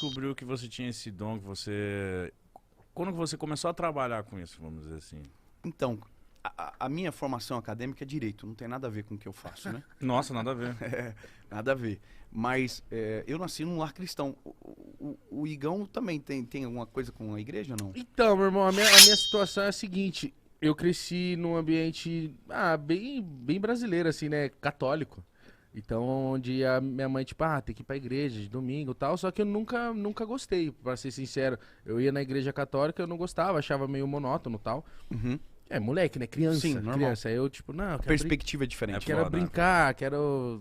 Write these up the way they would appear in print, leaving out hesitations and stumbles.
descobriu que você tinha esse dom, que você... Quando que você começou a trabalhar com isso, vamos dizer assim? Então, a minha formação acadêmica é direito, não tem nada a ver com o que eu faço, né? Nossa, nada a ver. Nada a ver. Mas eu nasci num lar cristão. O Igão também tem alguma coisa com a igreja ou não? Então, meu irmão, a minha situação é a seguinte. Eu cresci num ambiente bem brasileiro, assim, né? Católico. Então, onde a minha mãe, tipo, tem que ir pra igreja de domingo e tal. Só que eu nunca gostei, pra ser sincero. Eu ia na igreja católica, eu não gostava, achava meio monótono e tal. Uhum. É, moleque, né? Criança. Sim, normal. Criança. Aí eu, tipo, não, eu A quero perspectiva é diferente. quero foda, brincar, quero...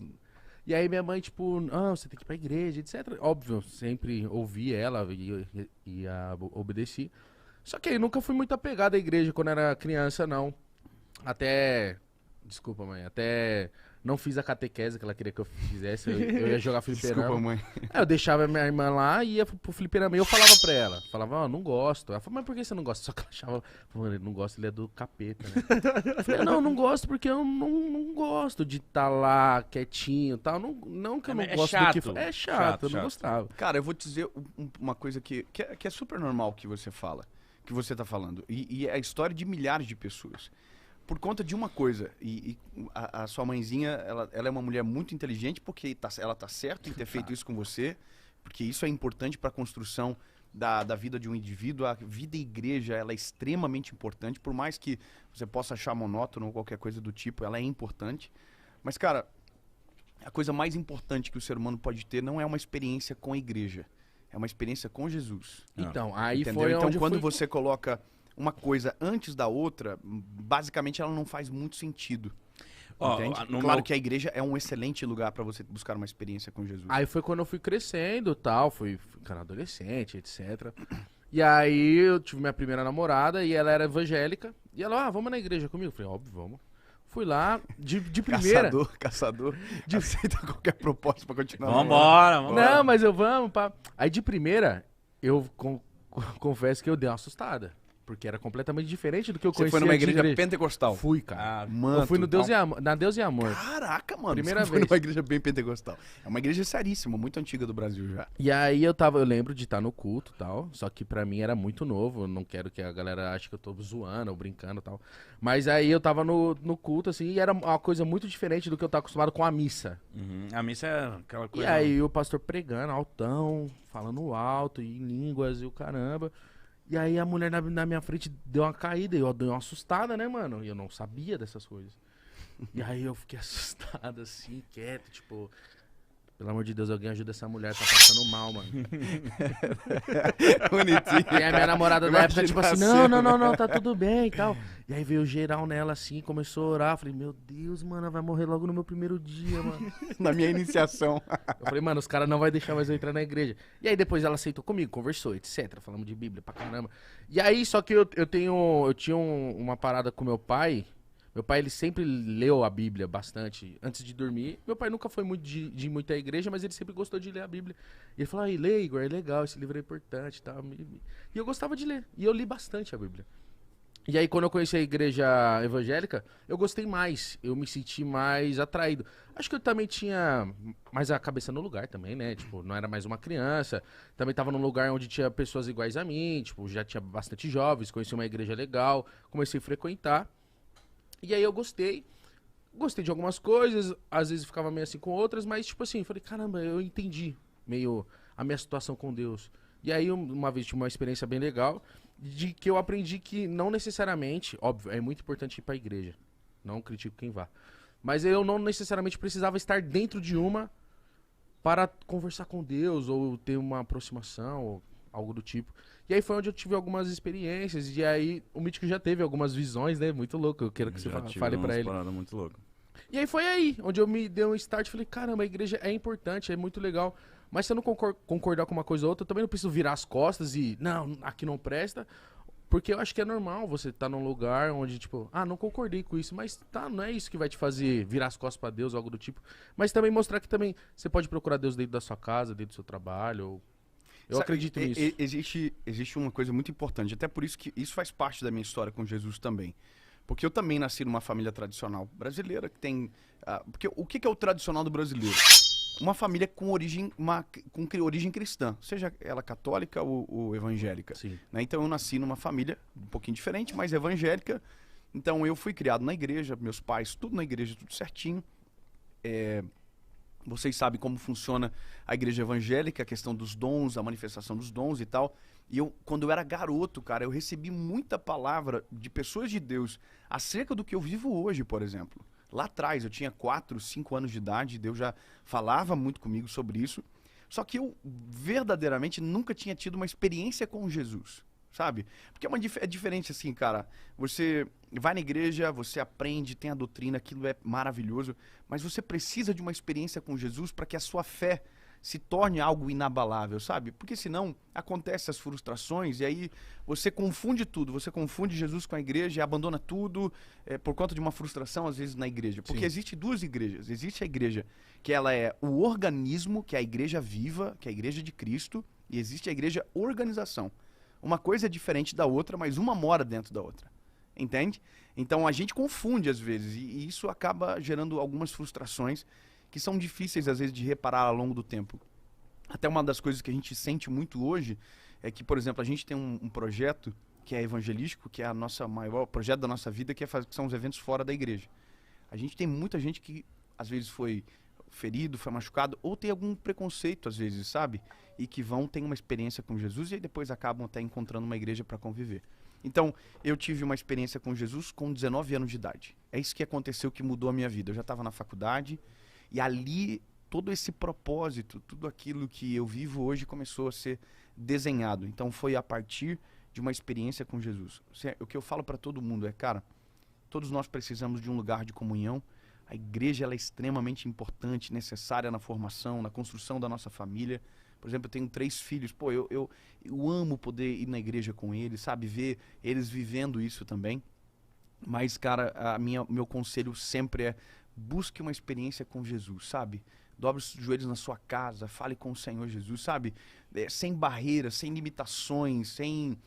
E aí minha mãe, tipo, não, você tem que ir pra igreja, etc. Óbvio, sempre ouvi ela e obedeci. Só que aí nunca fui muito apegado à igreja quando era criança, não. Desculpa, mãe, até não fiz a catequese que ela queria que eu fizesse. Eu ia jogar fliperama. Desculpa, mãe. Aí eu deixava minha irmã lá e ia pro fliperama. E eu falava pra ela, não gosto. Ela falou, mas por que você não gosta? Só que ela achava, mano, ele não gosta, ele é do capeta, né? Eu falei, não gosto porque eu não gosto de estar lá quietinho e tal. Não que eu não É gosto chato. do que... É Chato, chato, eu não chato. gostava. Cara, eu vou te dizer uma coisa que é super normal que você fala, que você tá falando. E é a história de milhares de pessoas. Por conta de uma coisa, a sua mãezinha, ela é uma mulher muito inteligente porque ela tá certa em ter feito isso com você, porque isso é importante para a construção da vida de um indivíduo. A vida igreja, ela é extremamente importante, por mais que você possa achar monótono ou qualquer coisa do tipo, ela é importante. Mas, cara, a coisa mais importante que o ser humano pode ter não é uma experiência com a igreja, é uma experiência com Jesus. Então, aí Entendeu? foi Então, onde eu quando fui... você coloca uma coisa antes da outra, basicamente ela não faz muito sentido. Ó, Entende? no Claro meu- que a igreja é um excelente lugar para você buscar uma experiência com Jesus. Aí foi quando eu fui crescendo e tal, fui ficando adolescente, etc. E aí eu tive minha primeira namorada e ela era evangélica. E ela, vamos na igreja comigo? Eu falei, óbvio, vamos. Fui lá, de primeira. Caçador, aceita qualquer proposta para continuar. Vambora, vambora. Não, mas vamos, pá. Aí de primeira, eu confesso que eu dei uma assustada. Porque era completamente diferente do que eu Você conhecia foi numa de igreja pentecostal? Fui, cara. Mano, Eu fui no Deus e Amor, na Deus e Amor. Caraca, mano. Primeira você foi vez. numa igreja bem pentecostal. É uma igreja seríssima, muito antiga do Brasil já. E aí eu lembro de estar no culto e tal, só que pra mim era muito novo, eu não quero que a galera ache que eu tô zoando ou brincando e tal. Mas aí eu tava no culto, assim, e era uma coisa muito diferente do que eu tava acostumado com a missa. Uhum. A missa é aquela E coisa... aí o pastor pregando, altão, falando alto, e em línguas e o caramba. E aí a mulher na minha frente deu uma caída, e eu dei uma assustada, né, mano? E eu não sabia dessas coisas. E aí eu fiquei assustado, assim, quieto, tipo... Pelo amor de Deus, alguém ajuda essa mulher, tá passando mal, mano. Bonitinho. E a minha namorada da época, tipo assim, Imagina não, tá tudo bem e tal. E aí veio geral nela assim, começou a orar. Falei, meu Deus, mano, ela vai morrer logo no meu primeiro dia, mano. Na minha iniciação. Eu falei, mano, os caras não vão deixar mais eu entrar na igreja. E aí depois ela aceitou comigo, conversou, etc. Falamos de Bíblia pra caramba. E aí, só que eu tinha uma parada com meu pai. Meu pai, ele sempre leu a Bíblia bastante antes de dormir. Meu pai nunca foi muito de ir muito à igreja, mas ele sempre gostou de ler a Bíblia. E ele falou, aí, lê, Igor, é legal, esse livro é importante e tal. E eu gostava de ler. E eu li bastante a Bíblia. E aí, quando eu conheci a igreja evangélica, eu gostei mais. Eu me senti mais atraído. Acho que eu também tinha mais a cabeça no lugar também, né? Tipo, não era mais uma criança. Também tava num lugar onde tinha pessoas iguais a mim. Tipo, já tinha bastante jovens. Conheci uma igreja legal. Comecei a frequentar. E aí eu gostei de algumas coisas, às vezes ficava meio assim com outras, mas tipo assim, falei, caramba, eu entendi meio a minha situação com Deus. E aí uma vez tive uma experiência bem legal, de que eu aprendi que não necessariamente, óbvio, é muito importante ir pra igreja, não critico quem vá, mas eu não necessariamente precisava estar dentro de uma para conversar com Deus, ou ter uma aproximação, ou algo do tipo. E aí foi onde eu tive algumas experiências, e aí o Mítico já teve algumas visões, né? Muito louco, eu quero que você fale pra ele. Muito louco. E aí foi aí, onde eu me dei um start, falei, caramba, a igreja é importante, é muito legal, mas se eu não concordar com uma coisa ou outra, eu também não preciso virar as costas e, não, aqui não presta, porque eu acho que é normal você estar num lugar onde, tipo, não concordei com isso, mas não é isso que vai te fazer virar as costas pra Deus ou algo do tipo, mas também mostrar que também você pode procurar Deus dentro da sua casa, dentro do seu trabalho, ou... Eu acredito nisso. Existe uma coisa muito importante, até por isso que isso faz parte da minha história com Jesus também. Porque eu também nasci numa família tradicional brasileira que tem... porque o que é o tradicional do brasileiro? uma família com origem, com origem cristã, seja ela católica ou evangélica. Sim. Né? Então eu nasci numa família um pouquinho diferente, mas evangélica. Então eu fui criado na igreja, meus pais, tudo na igreja, tudo certinho. Vocês sabem como funciona a igreja evangélica, a questão dos dons, a manifestação dos dons e tal. E quando eu era garoto, cara, eu recebi muita palavra de pessoas de Deus acerca do que eu vivo hoje, por exemplo. Lá atrás, eu tinha 4, 5 anos de idade, Deus já falava muito comigo sobre isso. Só que eu verdadeiramente nunca tinha tido uma experiência com Jesus, sabe? Porque é diferente assim, cara. Você vai na igreja, você aprende, tem a doutrina, aquilo é maravilhoso. Mas você precisa de uma experiência com Jesus para que a sua fé se torne algo inabalável, sabe? Porque senão acontecem as frustrações e aí você confunde tudo. Você confunde Jesus com a igreja e abandona tudo por conta de uma frustração, às vezes, na igreja. Porque existe duas igrejas. Existe a igreja que ela é o organismo, que é a igreja viva, que é a igreja de Cristo. E existe a igreja organização. Uma coisa é diferente da outra, mas uma mora dentro da outra. Entende? Então a gente confunde às vezes e isso acaba gerando algumas frustrações que são difíceis, às vezes, de reparar ao longo do tempo. Até uma das coisas que a gente sente muito hoje é que, por exemplo, a gente tem um projeto que é evangelístico, que é a nossa maior projeto da nossa vida, que são os eventos fora da igreja. A gente tem muita gente que, às vezes, foi ferido, foi machucado, ou tem algum preconceito, às vezes, sabe? E que tem uma experiência com Jesus e aí depois acabam até encontrando uma igreja para conviver. Então, eu tive uma experiência com Jesus com 19 anos de idade. É isso que aconteceu, que mudou a minha vida. Eu já estava na faculdade, e ali, todo esse propósito, tudo aquilo que eu vivo hoje começou a ser desenhado. Então, foi a partir de uma experiência com Jesus. O que eu falo para todo mundo é, cara, todos nós precisamos de um lugar de comunhão. A igreja ela é extremamente importante, necessária na formação, na construção da nossa família. Por exemplo, eu tenho 3 filhos. Pô, eu amo poder ir na igreja com eles, sabe? Ver eles vivendo isso também. Mas, cara, meu conselho sempre é: busque uma experiência com Jesus, sabe? Dobre os joelhos na sua casa, fale com o Senhor Jesus, sabe? Sem barreiras, sem limitações, sem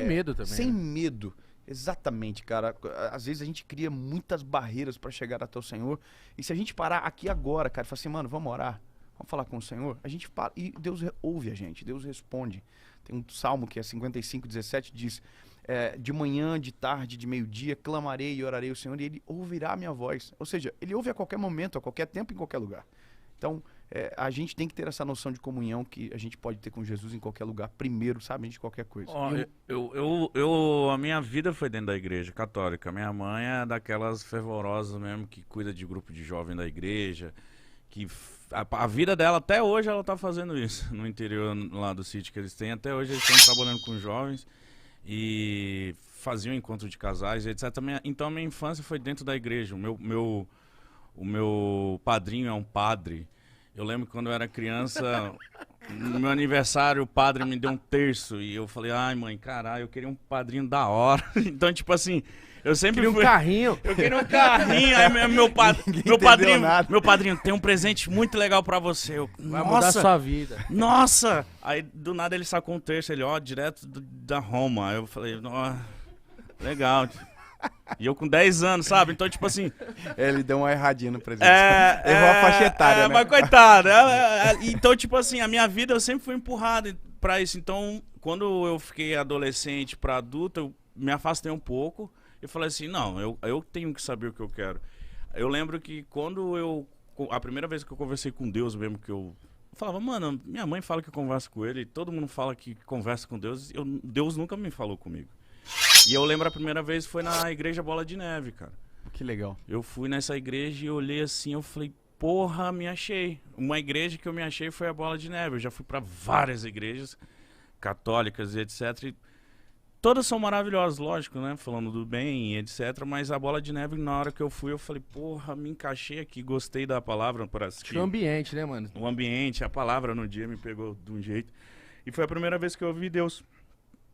medo também. Sem né? medo. Exatamente, cara. Às vezes a gente cria muitas barreiras para chegar até o Senhor. E se a gente parar aqui agora, cara, e falar assim, mano, vamos orar, vamos falar com o Senhor, a gente para e Deus ouve a gente, Deus responde. Tem um salmo que é 55:17, diz: de manhã, de tarde, de meio-dia, clamarei e orarei ao Senhor e Ele ouvirá a minha voz. Ou seja, Ele ouve a qualquer momento, a qualquer tempo, em qualquer lugar. Então, a gente tem que ter essa noção de comunhão que a gente pode ter com Jesus em qualquer lugar, primeiro, sabe, antes de qualquer coisa. A minha vida foi dentro da igreja católica. Minha mãe é daquelas fervorosas mesmo, que cuida de grupo de jovem da igreja, que a vida dela, até hoje, ela tá fazendo isso, no interior lá do sítio que eles têm. Até hoje eles estão trabalhando com jovens e faziam encontro de casais, etc. Então a minha infância foi dentro da igreja. O meu padrinho é um padre. Eu lembro que quando eu era criança, no meu aniversário, o padre me deu um terço. E eu falei, ai mãe, caralho, eu queria um padrinho da hora. Então, tipo assim, eu sempre Queria um carrinho. Eu queria um carrinho. Aí meu padrinho, tem um presente muito legal pra você. Vai mudar a sua vida. Nossa! Aí do nada ele sacou um terço, ele, direto da Roma. Aí eu falei, legal. E eu com 10 anos, sabe? Então, tipo assim... Ele deu uma erradinha no presente. Errou a faixa etária, né? Mas coitado. Então, tipo assim, a minha vida eu sempre fui empurrado pra isso. Então, quando eu fiquei adolescente pra adulto, eu me afastei um pouco. E falei assim, não, eu tenho que saber o que eu quero. Eu lembro que a primeira vez que eu conversei com Deus mesmo, que eu falava, mano, minha mãe fala que eu converso com ele, todo mundo fala que conversa com Deus, Deus nunca me falou comigo. E eu lembro a primeira vez foi na igreja Bola de Neve, cara. Que legal. Eu fui nessa igreja e olhei assim, eu falei, porra, me achei. Uma igreja que eu me achei foi a Bola de Neve. Eu já fui pra várias igrejas católicas e etc. E todas são maravilhosas, lógico, né? Falando do bem e etc. Mas a Bola de Neve, na hora que eu fui, eu falei, porra, me encaixei aqui, gostei da palavra para assistir. O ambiente, né, mano? O ambiente, a palavra no dia me pegou de um jeito. E foi a primeira vez que eu ouvi Deus.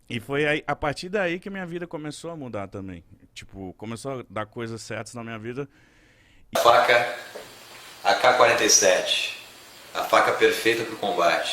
E foi aí, a partir daí que minha vida começou a mudar também. Tipo, começou a dar coisas certas na minha vida. A faca AK-47, a faca perfeita para o combate.